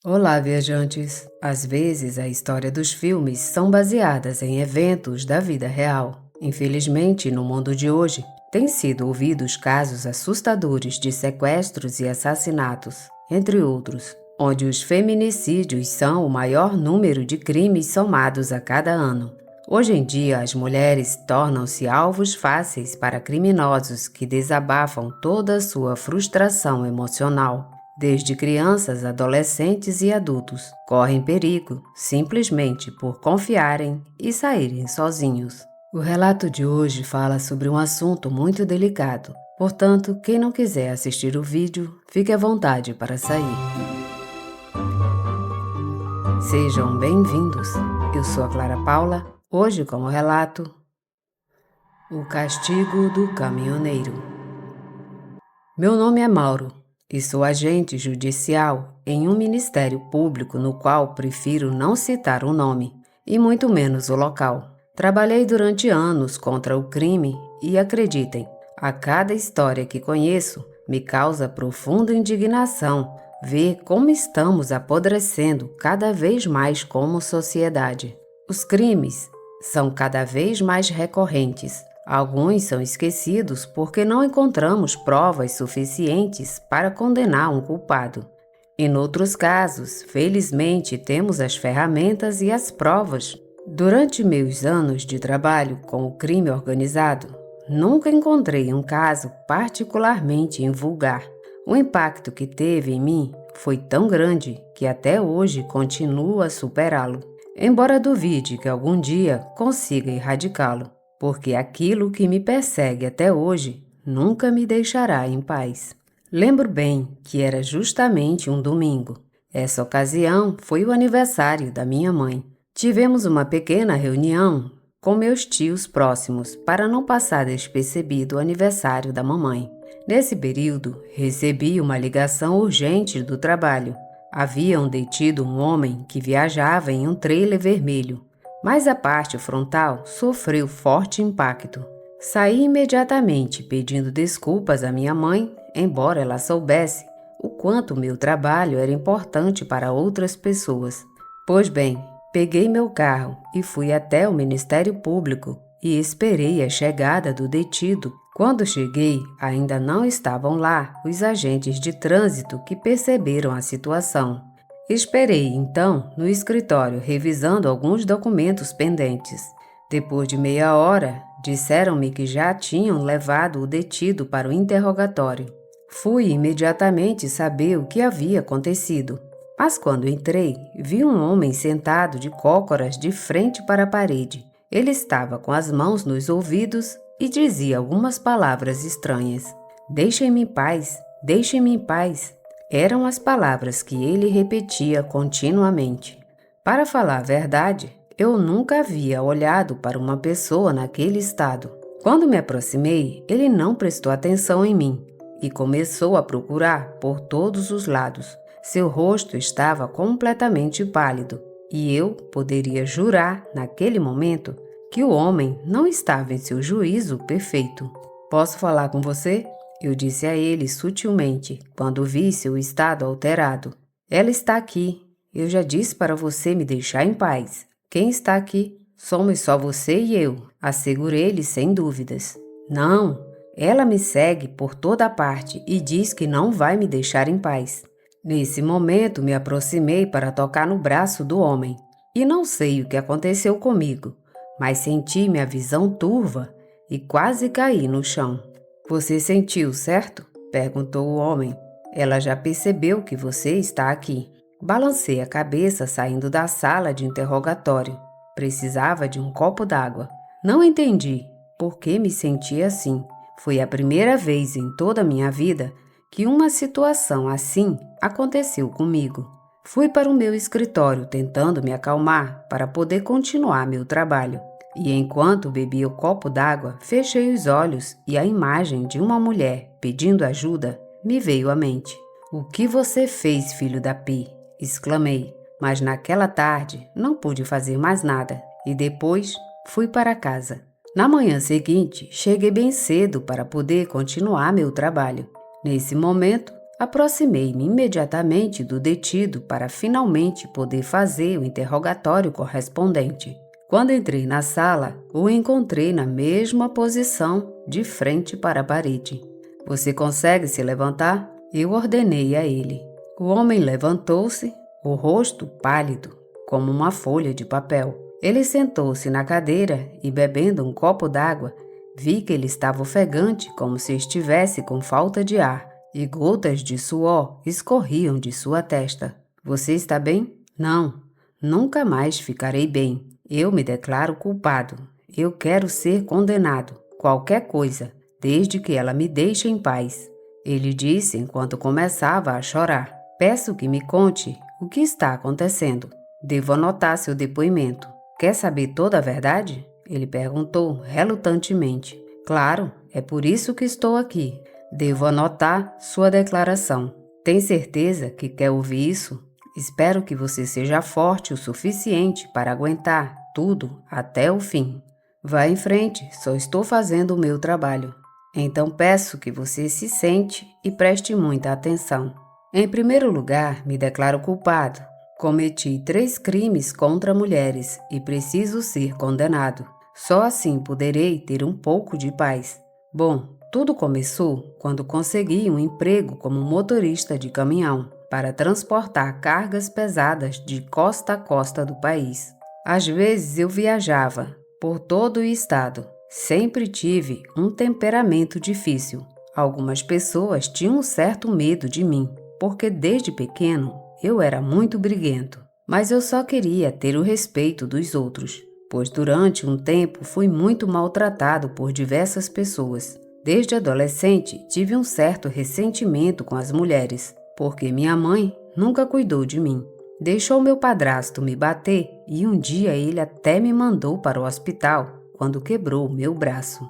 Olá, viajantes! Às vezes, a história dos filmes são baseadas em eventos da vida real. Infelizmente, no mundo de hoje, têm sido ouvidos casos assustadores de sequestros e assassinatos, entre outros, onde os feminicídios são o maior número de crimes somados a cada ano. Hoje em dia, as mulheres tornam-se alvos fáceis para criminosos que desabafam toda a sua frustração emocional. Desde crianças, adolescentes e adultos correm perigo simplesmente por confiarem e saírem sozinhos. O relato de hoje fala sobre um assunto muito delicado, portanto, quem não quiser assistir o vídeo, fique à vontade para sair. Sejam bem-vindos. Eu sou a Clara Paula, hoje com o relato O Castigo do Caminhoneiro. Meu nome é Mauro e sou agente judicial em um ministério público no qual prefiro não citar o nome e muito menos o local. Trabalhei durante anos contra o crime e acreditem, a cada história que conheço me causa profunda indignação ver como estamos apodrecendo cada vez mais como sociedade. Os crimes são cada vez mais recorrentes. Alguns são esquecidos porque não encontramos provas suficientes para condenar um culpado. Em outros casos, felizmente, temos as ferramentas e as provas. Durante meus anos de trabalho com o crime organizado, nunca encontrei um caso particularmente invulgar. O impacto que teve em mim foi tão grande que até hoje continuo a superá-lo, embora duvide que algum dia consiga erradicá-lo, porque aquilo que me persegue até hoje nunca me deixará em paz. Lembro bem que era justamente um domingo. Essa ocasião foi o aniversário da minha mãe. Tivemos uma pequena reunião com meus tios próximos para não passar despercebido o aniversário da mamãe. Nesse período, recebi uma ligação urgente do trabalho. Haviam detido um homem que viajava em um trailer vermelho, mas a parte frontal sofreu forte impacto. Saí imediatamente pedindo desculpas à minha mãe, embora ela soubesse o quanto meu trabalho era importante para outras pessoas. Pois bem, peguei meu carro e fui até o Ministério Público e esperei a chegada do detido. Quando cheguei, ainda não estavam lá os agentes de trânsito que perceberam a situação. Esperei, então, no escritório revisando alguns documentos pendentes. Depois de meia hora, disseram-me que já tinham levado o detido para o interrogatório. Fui imediatamente saber o que havia acontecido. Mas quando entrei, vi um homem sentado de cócoras de frente para a parede. Ele estava com as mãos nos ouvidos e dizia algumas palavras estranhas. Deixem-me em paz, deixem-me em paz. Eram as palavras que ele repetia continuamente. Para falar a verdade, eu nunca havia olhado para uma pessoa naquele estado. Quando me aproximei, ele não prestou atenção em mim e começou a procurar por todos os lados. Seu rosto estava completamente pálido e eu poderia jurar, naquele momento, que o homem não estava em seu juízo perfeito. Posso falar com você? Eu disse a ele sutilmente, quando vi seu estado alterado. Ela está aqui. Eu já disse para você me deixar em paz. Quem está aqui? Somos só você e eu, assegurei-lhe sem dúvidas. Não, ela me segue por toda parte e diz que não vai me deixar em paz. Nesse momento me aproximei para tocar no braço do homem. E não sei o que aconteceu comigo, mas senti minha visão turva e quase caí no chão. Você sentiu, certo? Perguntou o homem. Ela já percebeu que você está aqui. Balancei a cabeça saindo da sala de interrogatório. Precisava de um copo d'água. Não entendi por que me senti assim. Foi a primeira vez em toda a minha vida que uma situação assim aconteceu comigo. Fui para o meu escritório tentando me acalmar para poder continuar meu trabalho. E enquanto bebia o copo d'água, fechei os olhos e a imagem de uma mulher pedindo ajuda me veio à mente. O que você fez, filho da Pi? Exclamei, mas naquela tarde não pude fazer mais nada e depois fui para casa. Na manhã seguinte, cheguei bem cedo para poder continuar meu trabalho. Nesse momento, Aproximei-me imediatamente do detido para finalmente poder fazer o interrogatório correspondente. Quando entrei na sala, o encontrei na mesma posição, de frente para a parede. Você consegue se levantar? Eu ordenei a ele. O homem levantou-se, o rosto pálido, como uma folha de papel. Ele sentou-se na cadeira e, bebendo um copo d'água, vi que ele estava ofegante, como se estivesse com falta de ar, e gotas de suor escorriam de sua testa. Você está bem? Não, nunca mais ficarei bem. Eu me declaro culpado. Eu quero ser condenado. Qualquer coisa, desde que ela me deixe em paz. Ele disse enquanto começava a chorar. Peço que me conte o que está acontecendo. Devo anotar seu depoimento. Quer saber toda a verdade? Ele perguntou relutantemente. Claro, é por isso que estou aqui. Devo anotar sua declaração. Tem certeza que quer ouvir isso? Espero que você seja forte o suficiente para aguentar tudo até o fim. Vá em frente, só estou fazendo o meu trabalho. Então peço que você se sente e preste muita atenção. Em primeiro lugar, me declaro culpado. Cometi 3 crimes contra mulheres e preciso ser condenado. Só assim poderei ter um pouco de paz. Bom, tudo começou quando consegui um emprego como motorista de caminhão para transportar cargas pesadas de costa a costa do país. Às vezes eu viajava por todo o estado. Sempre tive um temperamento difícil. Algumas pessoas tinham um certo medo de mim, porque desde pequeno eu era muito briguento. Mas eu só queria ter o respeito dos outros, pois durante um tempo fui muito maltratado por diversas pessoas. Desde adolescente tive um certo ressentimento com as mulheres, porque minha mãe nunca cuidou de mim. Deixou meu padrasto me bater e um dia ele até me mandou para o hospital quando quebrou meu braço.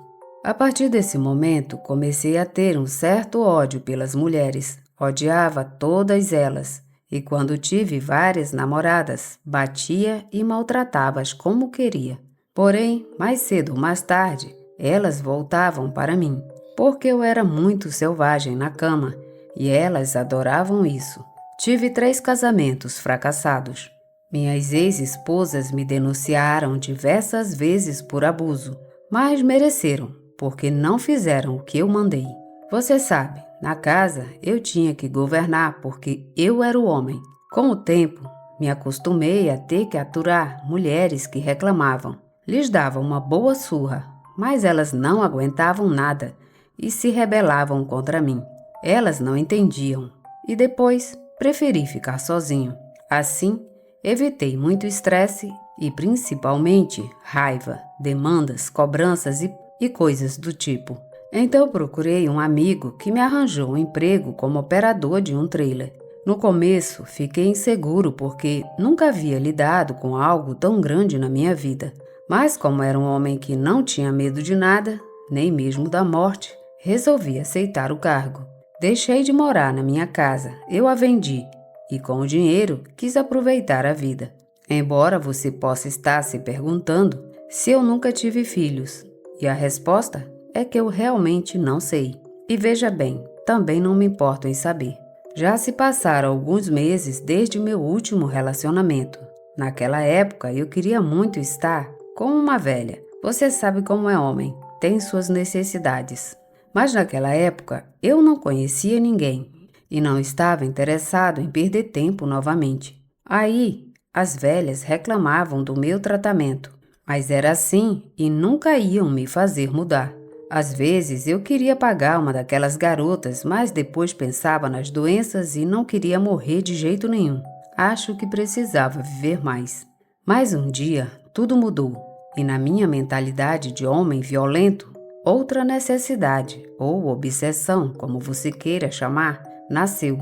A partir desse momento comecei a ter um certo ódio pelas mulheres. Odiava todas elas. E quando tive várias namoradas, batia e maltratava-as como queria. Porém, mais cedo ou mais tarde, elas voltavam para mim, porque eu era muito selvagem na cama e elas adoravam isso. Tive 3 casamentos fracassados. Minhas ex-esposas me denunciaram diversas vezes por abuso, mas mereceram, porque não fizeram o que eu mandei. Você sabe, na casa eu tinha que governar porque eu era o homem. Com o tempo, me acostumei a ter que aturar mulheres que reclamavam. Lhes dava uma boa surra, mas elas não aguentavam nada e se rebelavam contra mim. Elas não entendiam e depois preferi ficar sozinho. Assim, evitei muito estresse e principalmente raiva, demandas, cobranças e coisas do tipo. Então procurei um amigo que me arranjou um emprego como operador de um trailer. No começo, fiquei inseguro porque nunca havia lidado com algo tão grande na minha vida. Mas como era um homem que não tinha medo de nada, nem mesmo da morte, resolvi aceitar o cargo. Deixei de morar na minha casa, eu a vendi e com o dinheiro quis aproveitar a vida. Embora você possa estar se perguntando se eu nunca tive filhos, e a resposta é que eu realmente não sei. E veja bem, também não me importo em saber. Já se passaram alguns meses desde meu último relacionamento. Naquela época eu queria muito estar com uma velha. Você sabe como é homem, tem suas necessidades. Mas naquela época eu não conhecia ninguém e não estava interessado em perder tempo novamente. Aí as velhas reclamavam do meu tratamento, mas era assim e nunca iam me fazer mudar. Às vezes eu queria pagar uma daquelas garotas, mas depois pensava nas doenças e não queria morrer de jeito nenhum. Acho que precisava viver mais. Mas um dia tudo mudou e na minha mentalidade de homem violento, outra necessidade ou obsessão, como você queira chamar, nasceu.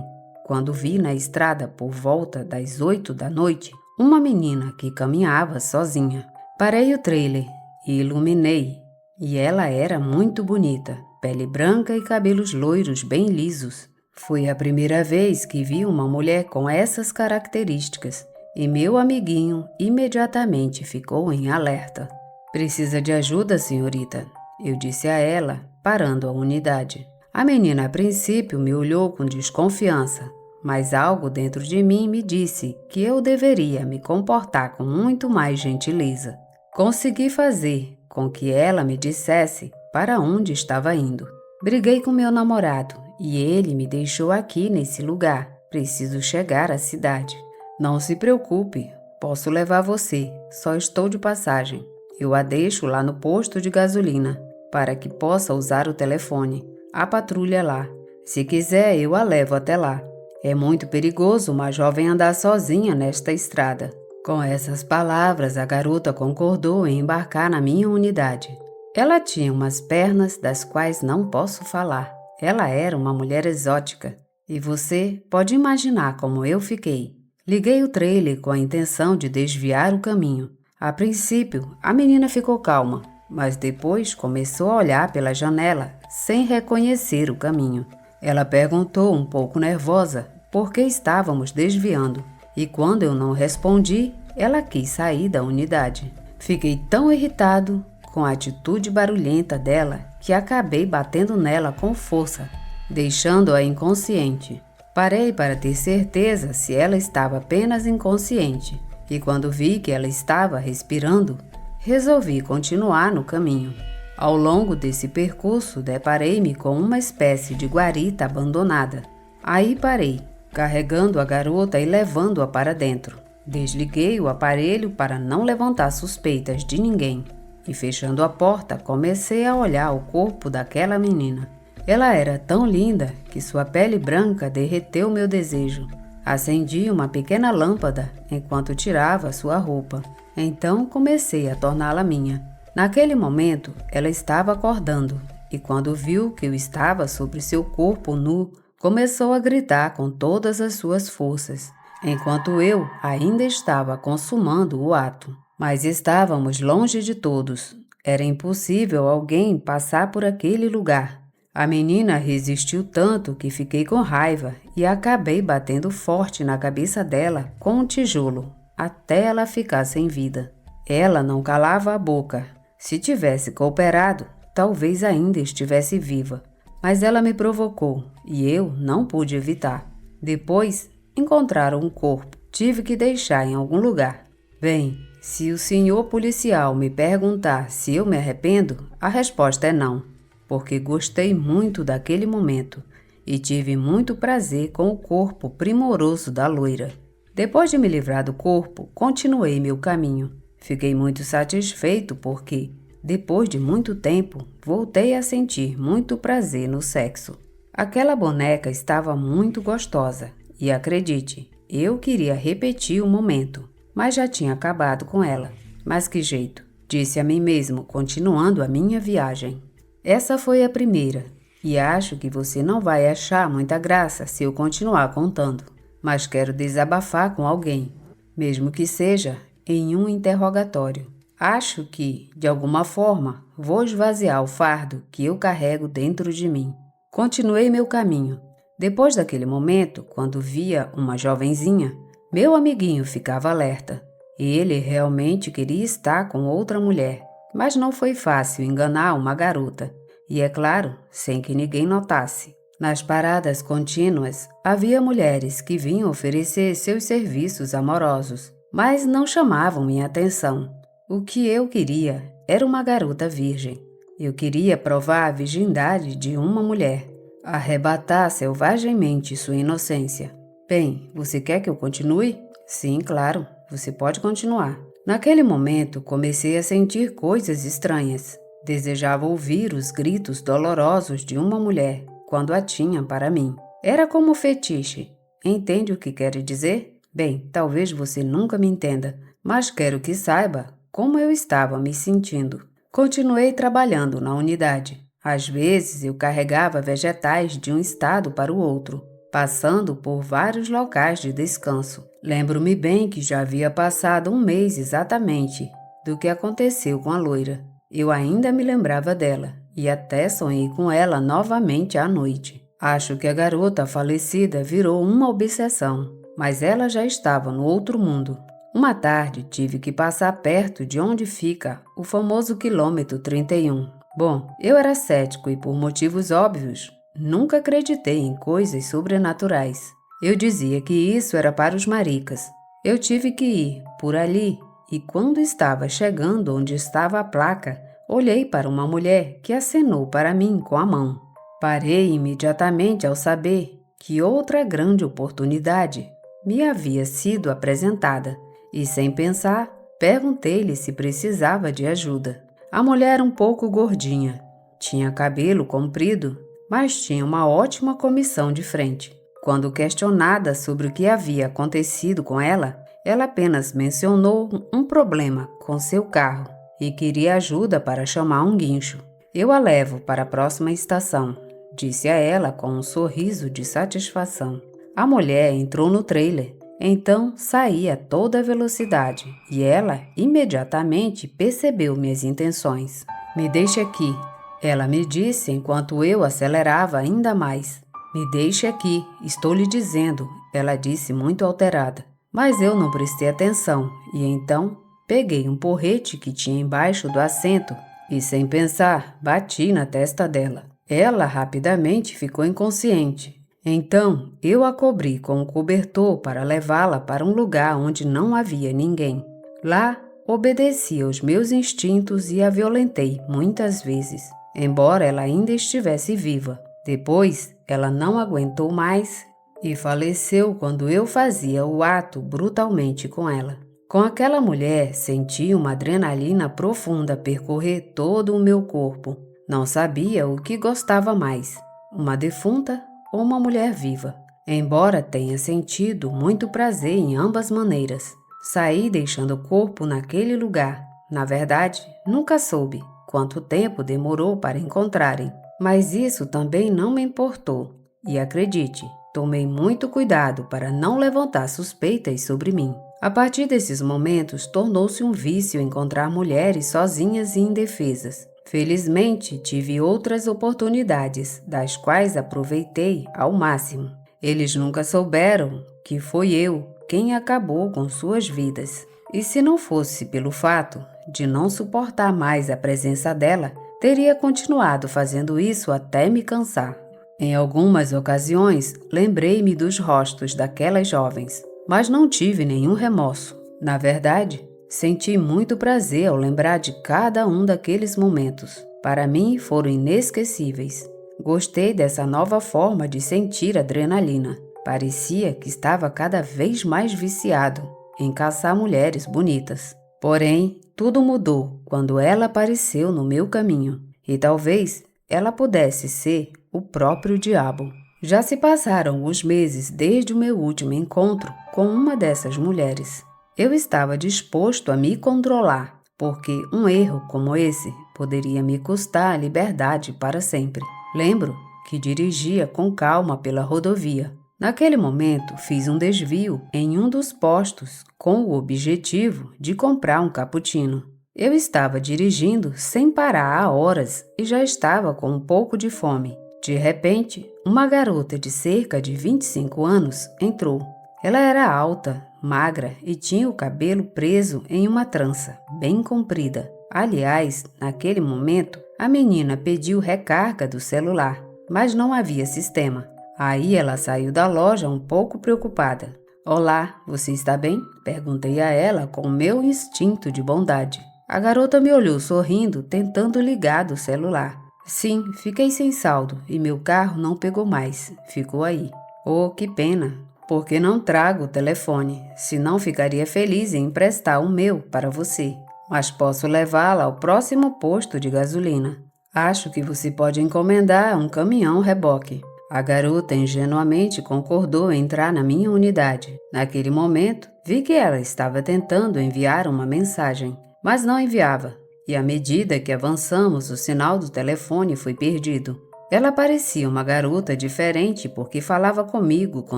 Quando vi na estrada por volta das 8 da noite uma menina que caminhava sozinha. Parei o trailer e iluminei. E ela era muito bonita, pele branca e cabelos loiros bem lisos. Foi a primeira vez que vi uma mulher com essas características e meu amiguinho imediatamente ficou em alerta. Precisa de ajuda, senhorita? Eu disse a ela, parando a unidade. A menina a princípio me olhou com desconfiança, mas algo dentro de mim me disse que eu deveria me comportar com muito mais gentileza. Consegui fazer com que ela me dissesse para onde estava indo. Briguei com meu namorado e ele me deixou aqui nesse lugar. Preciso chegar à cidade. Não se preocupe, posso levar você, só estou de passagem. Eu a deixo lá no posto de gasolina, para que possa usar o telefone. A patrulha lá. Se quiser, eu a levo até lá. É muito perigoso uma jovem andar sozinha nesta estrada. Com essas palavras, a garota concordou em embarcar na minha unidade. Ela tinha umas pernas das quais não posso falar. Ela era uma mulher exótica. E você pode imaginar como eu fiquei. Liguei o trailer com a intenção de desviar o caminho. A princípio, a menina ficou calma, mas depois começou a olhar pela janela, sem reconhecer o caminho. Ela perguntou um pouco nervosa por que estávamos desviando, e quando eu não respondi, ela quis sair da unidade. Fiquei tão irritado com a atitude barulhenta dela que acabei batendo nela com força, deixando-a inconsciente. Parei para ter certeza se ela estava apenas inconsciente, e quando vi que ela estava respirando, resolvi continuar no caminho. Ao longo desse percurso, deparei-me com uma espécie de guarita abandonada. Aí parei, carregando a garota e levando-a para dentro. Desliguei o aparelho para não levantar suspeitas de ninguém, e fechando a porta, comecei a olhar o corpo daquela menina. Ela era tão linda que sua pele branca derreteu meu desejo. Acendi uma pequena lâmpada enquanto tirava sua roupa. Então comecei a torná-la minha. Naquele momento, ela estava acordando e quando viu que eu estava sobre seu corpo nu, começou a gritar com todas as suas forças, enquanto eu ainda estava consumando o ato. Mas estávamos longe de todos. Era impossível alguém passar por aquele lugar. A menina resistiu tanto que fiquei com raiva e acabei batendo forte na cabeça dela com um tijolo, até ela ficar sem vida. Ela não calava a boca. Se tivesse cooperado, talvez ainda estivesse viva. Mas ela me provocou e eu não pude evitar. Depois, encontraram um corpo. Tive que deixar em algum lugar. Bem, se o senhor policial me perguntar se eu me arrependo, a resposta é não, porque gostei muito daquele momento e tive muito prazer com o corpo primoroso da loira. Depois de me livrar do corpo, continuei meu caminho. Fiquei muito satisfeito porque, depois de muito tempo, voltei a sentir muito prazer no sexo. Aquela boneca estava muito gostosa e, acredite, eu queria repetir o momento, mas já tinha acabado com ela. Mas que jeito, disse a mim mesmo, continuando a minha viagem. Essa foi a primeira, e acho que você não vai achar muita graça se eu continuar contando, mas quero desabafar com alguém, mesmo que seja em um interrogatório. Acho que, de alguma forma, vou esvaziar o fardo que eu carrego dentro de mim. Continuei meu caminho. Depois daquele momento, quando via uma jovenzinha, meu amiguinho ficava alerta. Ele realmente queria estar com outra mulher, mas não foi fácil enganar uma garota. E é claro, sem que ninguém notasse. Nas paradas contínuas, havia mulheres que vinham oferecer seus serviços amorosos, mas não chamavam minha atenção. O que eu queria era uma garota virgem. Eu queria provar a virgindade de uma mulher, arrebatar selvagemmente sua inocência. Bem, você quer que eu continue? Sim, claro, você pode continuar. Naquele momento, comecei a sentir coisas estranhas. Desejava ouvir os gritos dolorosos de uma mulher quando a tinha para mim. Era como fetiche. Entende o que quero dizer? Bem, talvez você nunca me entenda, mas quero que saiba como eu estava me sentindo. Continuei trabalhando na unidade. Às vezes eu carregava vegetais de um estado para o outro, passando por vários locais de descanso. Lembro-me bem que já havia passado um mês exatamente do que aconteceu com a loira. Eu ainda me lembrava dela e até sonhei com ela novamente à noite. Acho que a garota falecida virou uma obsessão, mas ela já estava no outro mundo. Uma tarde tive que passar perto de onde fica o famoso quilômetro 31. Bom, eu era cético e por motivos óbvios nunca acreditei em coisas sobrenaturais. Eu dizia que isso era para os maricas. Eu tive que ir por ali e quando estava chegando onde estava a placa, olhei para uma mulher que acenou para mim com a mão. Parei imediatamente ao saber que outra grande oportunidade me havia sido apresentada e, sem pensar, perguntei-lhe se precisava de ajuda. A mulher era um pouco gordinha, tinha cabelo comprido, mas tinha uma ótima comissão de frente. Quando questionada sobre o que havia acontecido com ela apenas mencionou um problema com seu carro e queria ajuda para chamar um guincho. Eu a levo para a próxima estação, disse a ela com um sorriso de satisfação. A mulher entrou no trailer, então saí a toda velocidade e ela imediatamente percebeu minhas intenções. Me deixe aqui, ela me disse enquanto eu acelerava ainda mais. Me deixe aqui, estou lhe dizendo, ela disse muito alterada. Mas eu não prestei atenção e então peguei um porrete que tinha embaixo do assento e, sem pensar, bati na testa dela. Ela rapidamente ficou inconsciente. Então eu a cobri com um cobertor para levá-la para um lugar onde não havia ninguém. Lá, obedeci aos meus instintos e a violentei muitas vezes, embora ela ainda estivesse viva. Depois, ela não aguentou mais e faleceu quando eu fazia o ato brutalmente com ela. Com aquela mulher, senti uma adrenalina profunda percorrer todo o meu corpo. Não sabia o que gostava mais, uma defunta ou uma mulher viva. Embora tenha sentido muito prazer em ambas maneiras, saí deixando o corpo naquele lugar. Na verdade, nunca soube quanto tempo demorou para encontrarem, mas isso também não me importou. E acredite, tomei muito cuidado para não levantar suspeitas sobre mim. A partir desses momentos, tornou-se um vício encontrar mulheres sozinhas e indefesas. Felizmente, tive outras oportunidades, das quais aproveitei ao máximo. Eles nunca souberam que foi eu quem acabou com suas vidas. E se não fosse pelo fato de não suportar mais a presença dela, teria continuado fazendo isso até me cansar. Em algumas ocasiões, lembrei-me dos rostos daquelas jovens, mas não tive nenhum remorso. Na verdade, senti muito prazer ao lembrar de cada um daqueles momentos. Para mim, foram inesquecíveis. Gostei dessa nova forma de sentir adrenalina. Parecia que estava cada vez mais viciado em caçar mulheres bonitas. Porém, tudo mudou quando ela apareceu no meu caminho, e talvez ela pudesse ser o próprio diabo. Já se passaram alguns meses desde o meu último encontro com uma dessas mulheres. Eu estava disposto a me controlar, porque um erro como esse poderia me custar a liberdade para sempre. Lembro que dirigia com calma pela rodovia. Naquele momento, fiz um desvio em um dos postos com o objetivo de comprar um cappuccino. Eu estava dirigindo sem parar há horas e já estava com um pouco de fome. De repente, uma garota de cerca de 25 anos entrou. Ela era alta, magra e tinha o cabelo preso em uma trança, bem comprida. Aliás, naquele momento, a menina pediu recarga do celular, mas não havia sistema. Aí ela saiu da loja um pouco preocupada. "Olá, você está bem?" Perguntei a ela com o meu instinto de bondade. A garota me olhou sorrindo, tentando ligar do celular. "Sim, fiquei sem saldo e meu carro não pegou mais. Ficou aí." "Oh, que pena. Porque não trago o telefone, senão ficaria feliz em emprestar o meu para você. Mas posso levá-la ao próximo posto de gasolina. Acho que você pode encomendar um caminhão reboque." A garota ingenuamente concordou em entrar na minha unidade. Naquele momento, vi que ela estava tentando enviar uma mensagem, mas não enviava. E à medida que avançamos, o sinal do telefone foi perdido. Ela parecia uma garota diferente porque falava comigo com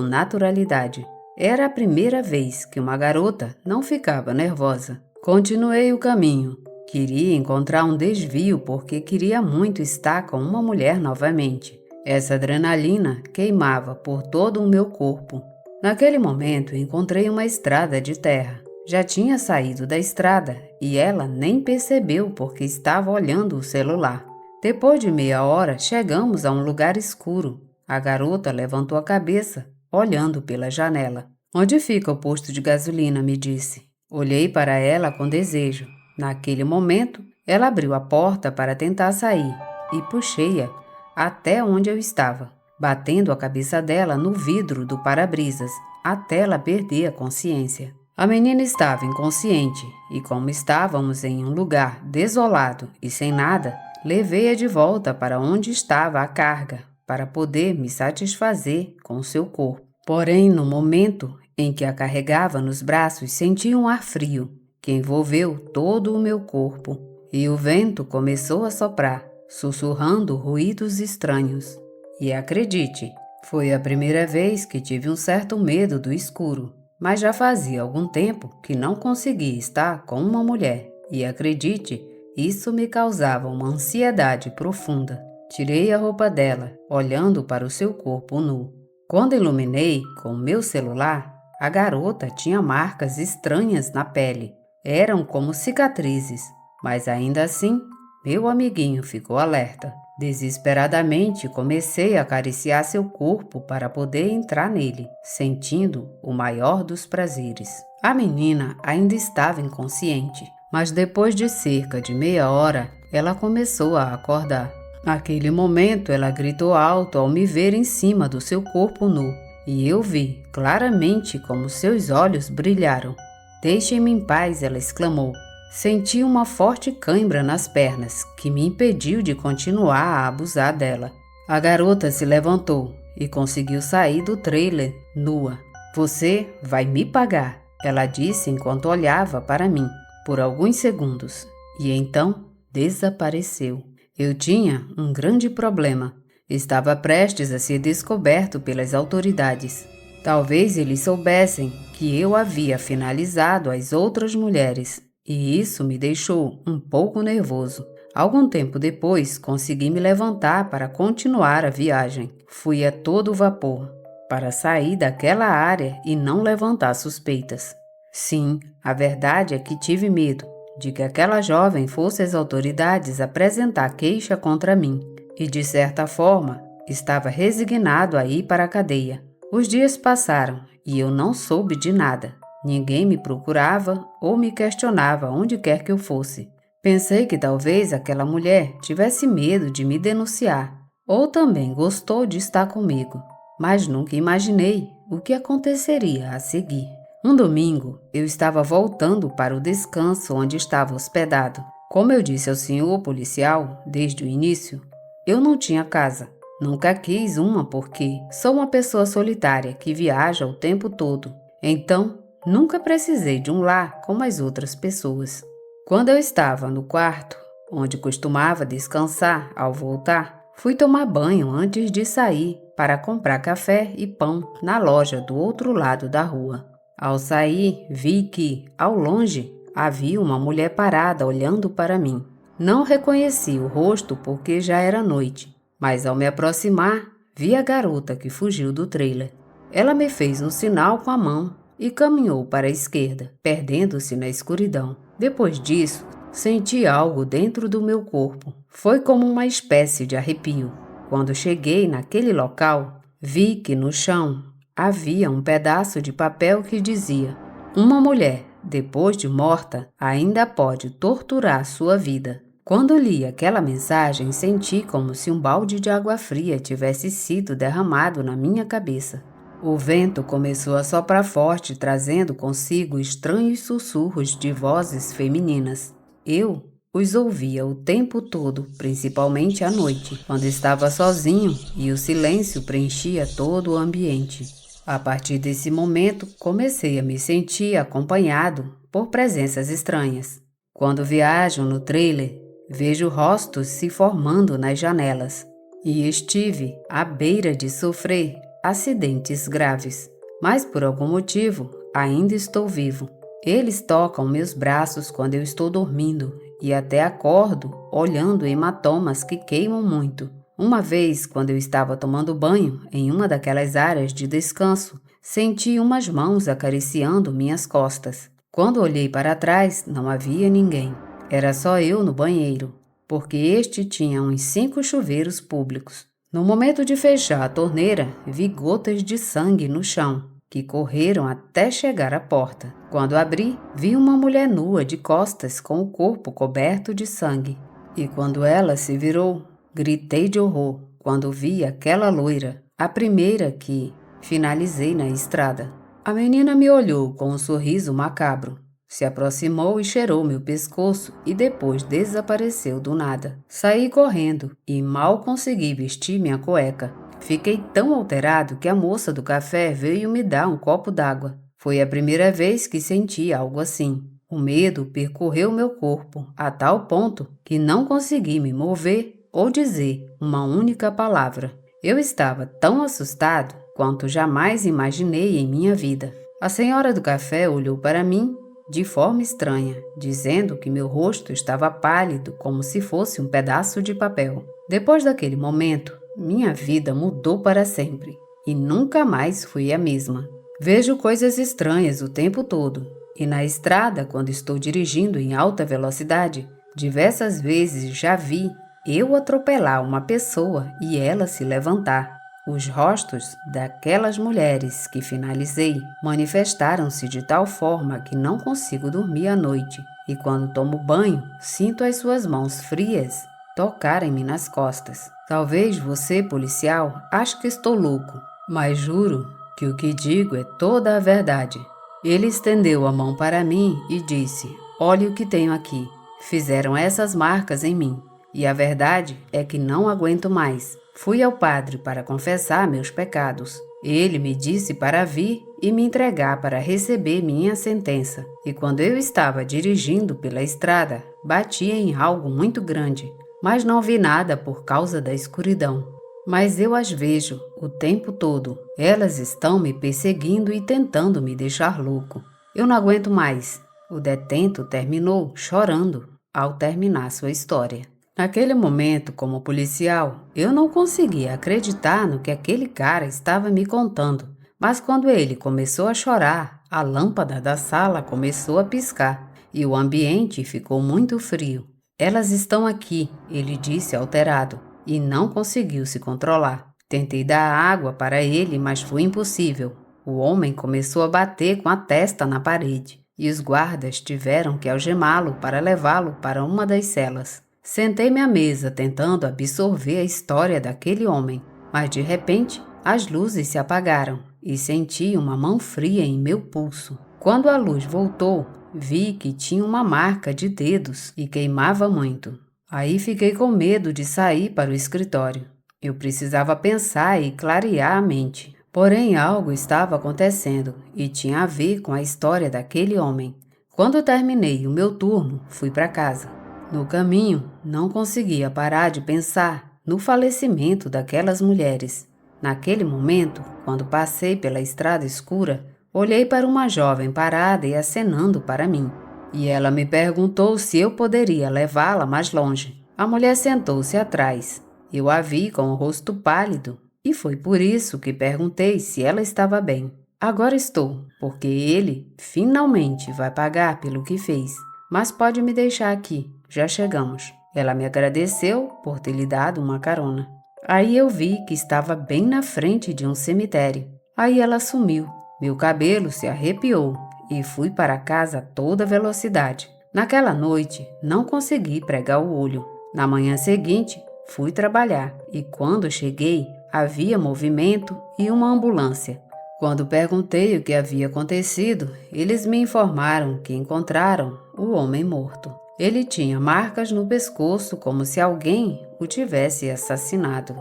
naturalidade. Era a primeira vez que uma garota não ficava nervosa. Continuei o caminho. Queria encontrar um desvio porque queria muito estar com uma mulher novamente. Essa adrenalina queimava por todo o meu corpo. Naquele momento, encontrei uma estrada de terra. Já tinha saído da estrada e ela nem percebeu porque estava olhando o celular. Depois de meia hora, chegamos a um lugar escuro. A garota levantou a cabeça, olhando pela janela. Onde fica o posto de gasolina? Me disse. Olhei para ela com desejo. Naquele momento, ela abriu a porta para tentar sair e puxei-a até onde eu estava, batendo a cabeça dela no vidro do para-brisas, até ela perder a consciência. A menina estava inconsciente e, como estávamos em um lugar desolado e sem nada, levei-a de volta para onde estava a carga, para poder me satisfazer com seu corpo. Porém, no momento em que a carregava nos braços, senti um ar frio que envolveu todo o meu corpo e o vento começou a soprar, sussurrando ruídos estranhos. E acredite, foi a primeira vez que tive um certo medo do escuro, mas já fazia algum tempo que não conseguia estar com uma mulher e acredite, isso me causava uma ansiedade profunda. Tirei a roupa dela, olhando para o seu corpo nu. Quando iluminei com meu celular, a garota tinha marcas estranhas na pele. Eram como cicatrizes, mas ainda assim, meu amiguinho ficou alerta. Desesperadamente comecei a acariciar seu corpo para poder entrar nele, sentindo o maior dos prazeres. A menina ainda estava inconsciente, mas depois de cerca de meia hora, ela começou a acordar. Naquele momento, ela gritou alto ao me ver em cima do seu corpo nu, e eu vi claramente como seus olhos brilharam. "Deixe-me em paz", ela exclamou. Senti uma forte cãibra nas pernas, que me impediu de continuar a abusar dela. A garota se levantou e conseguiu sair do trailer nua. "Você vai me pagar", ela disse enquanto olhava para mim por alguns segundos, e então desapareceu. Eu tinha um grande problema. Estava prestes a ser descoberto pelas autoridades. Talvez eles soubessem que eu havia finalizado as outras mulheres, e isso me deixou um pouco nervoso. Algum tempo depois, consegui me levantar para continuar a viagem. Fui a todo vapor, para sair daquela área e não levantar suspeitas. Sim, a verdade é que tive medo de que aquela jovem fosse às autoridades apresentar queixa contra mim, e de certa forma estava resignado a ir para a cadeia. Os dias passaram e eu não soube de nada. Ninguém me procurava ou me questionava onde quer que eu fosse. Pensei que talvez aquela mulher tivesse medo de me denunciar, ou também gostou de estar comigo, mas nunca imaginei o que aconteceria a seguir. Um domingo, eu estava voltando para o descanso onde estava hospedado. Como eu disse ao senhor policial desde o início, eu não tinha casa. Nunca quis uma porque sou uma pessoa solitária que viaja o tempo todo. Então, nunca precisei de um lar como as outras pessoas. Quando eu estava no quarto, onde costumava descansar ao voltar, fui tomar banho antes de sair para comprar café e pão na loja do outro lado da rua. Ao sair, vi que, ao longe, havia uma mulher parada olhando para mim. Não reconheci o rosto porque já era noite, mas ao me aproximar, vi a garota que fugiu do trailer. Ela me fez um sinal com a mão e caminhou para a esquerda, perdendo-se na escuridão. Depois disso, senti algo dentro do meu corpo. Foi como uma espécie de arrepio. Quando cheguei naquele local, vi que no chão havia um pedaço de papel que dizia: "Uma mulher, depois de morta, ainda pode torturar sua vida." Quando li aquela mensagem, senti como se um balde de água fria tivesse sido derramado na minha cabeça. O vento começou a soprar forte, trazendo consigo estranhos sussurros de vozes femininas. Eu os ouvia o tempo todo, principalmente à noite, quando estava sozinho e o silêncio preenchia todo o ambiente. A partir desse momento, comecei a me sentir acompanhado por presenças estranhas. Quando viajo no trailer, vejo rostos se formando nas janelas e estive à beira de sofrer acidentes graves, mas por algum motivo ainda estou vivo. Eles tocam meus braços quando eu estou dormindo e até acordo olhando hematomas que queimam muito. Uma vez, quando eu estava tomando banho em uma daquelas áreas de descanso, senti umas mãos acariciando minhas costas. Quando olhei para trás, não havia ninguém. Era só eu no banheiro. porque este tinha uns 5 chuveiros públicos. No momento de fechar a torneira, vi gotas de sangue no chão, que correram até chegar à porta. Quando abri, vi uma mulher nua de costas com o corpo coberto de sangue. E quando ela se virou, gritei de horror quando vi aquela loira, a primeira que finalizei na estrada. A menina me olhou com um sorriso macabro, se aproximou e cheirou meu pescoço e depois desapareceu do nada. Saí correndo e mal consegui vestir minha cueca. Fiquei tão alterado que a moça do café veio me dar um copo d'água. Foi a primeira vez que senti algo assim. O medo percorreu meu corpo a tal ponto que não consegui me mover ou dizer uma única palavra. Eu estava tão assustado quanto jamais imaginei em minha vida. A senhora do café olhou para mim de forma estranha, dizendo que meu rosto estava pálido como se fosse um pedaço de papel. Depois daquele momento, minha vida mudou para sempre e nunca mais fui a mesma. Vejo coisas estranhas o tempo todo e na estrada, quando estou dirigindo em alta velocidade, diversas vezes já vi eu atropelar uma pessoa e ela se levantar. Os rostos daquelas mulheres que finalizei manifestaram-se de tal forma que não consigo dormir à noite e quando tomo banho, sinto as suas mãos frias tocarem-me nas costas. Talvez você, policial, ache que estou louco, mas juro que o que digo é toda a verdade. Ele estendeu a mão para mim e disse: "Olhe o que tenho aqui. Fizeram essas marcas em mim. E a verdade é que não aguento mais. Fui ao padre para confessar meus pecados. Ele me disse para vir e me entregar para receber minha sentença. E quando eu estava dirigindo pela estrada, bati em algo muito grande, mas não vi nada por causa da escuridão. Mas eu as vejo o tempo todo. Elas estão me perseguindo e tentando me deixar louco. Eu não aguento mais." O detento terminou chorando ao terminar sua história. Naquele momento, como policial, eu não conseguia acreditar no que aquele cara estava me contando. Mas quando ele começou a chorar, a lâmpada da sala começou a piscar e o ambiente ficou muito frio. "Elas estão aqui", ele disse alterado, e não conseguiu se controlar. Tentei dar água para ele, mas foi impossível. O homem começou a bater com a testa na parede e os guardas tiveram que algemá-lo para levá-lo para uma das celas. Sentei-me à mesa tentando absorver a história daquele homem, mas de repente as luzes se apagaram e senti uma mão fria em meu pulso. Quando a luz voltou, vi que tinha uma marca de dedos e queimava muito. Aí fiquei com medo de sair para o escritório. Eu precisava pensar e clarear a mente. Porém, algo estava acontecendo e tinha a ver com a história daquele homem. Quando terminei o meu turno, fui para casa. No caminho, não conseguia parar de pensar no falecimento daquelas mulheres. Naquele momento, quando passei pela estrada escura, olhei para uma jovem parada e acenando para mim. E ela me perguntou se eu poderia levá-la mais longe. A mulher sentou-se atrás. Eu a vi com o rosto pálido e foi por isso que perguntei se ela estava bem. "Agora estou, porque ele finalmente vai pagar pelo que fez. Mas pode me deixar aqui. Já chegamos." Ela me agradeceu por ter lhe dado uma carona. Aí eu vi que estava bem na frente de um cemitério. Aí ela sumiu. Meu cabelo se arrepiou e fui para casa a toda velocidade. Naquela noite, não consegui pregar o olho. Na manhã seguinte, fui trabalhar e quando cheguei, havia movimento e uma ambulância. Quando perguntei o que havia acontecido, eles me informaram que encontraram o homem morto. Ele tinha marcas no pescoço como se alguém o tivesse assassinado.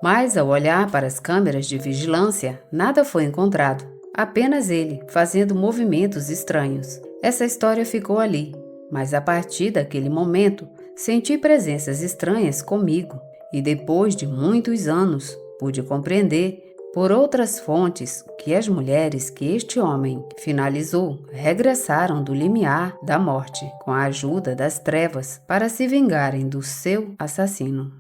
Mas ao olhar para as câmeras de vigilância, nada foi encontrado. Apenas ele, fazendo movimentos estranhos. Essa história ficou ali, mas a partir daquele momento, senti presenças estranhas comigo. E depois de muitos anos, pude compreender por outras fontes que as mulheres que este homem finalizou regressaram do limiar da morte com a ajuda das trevas para se vingarem do seu assassino.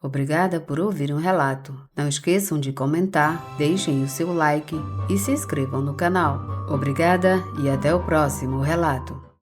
Obrigada por ouvir um relato. Não esqueçam de comentar, deixem o seu like e se inscrevam no canal. Obrigada e até o próximo relato.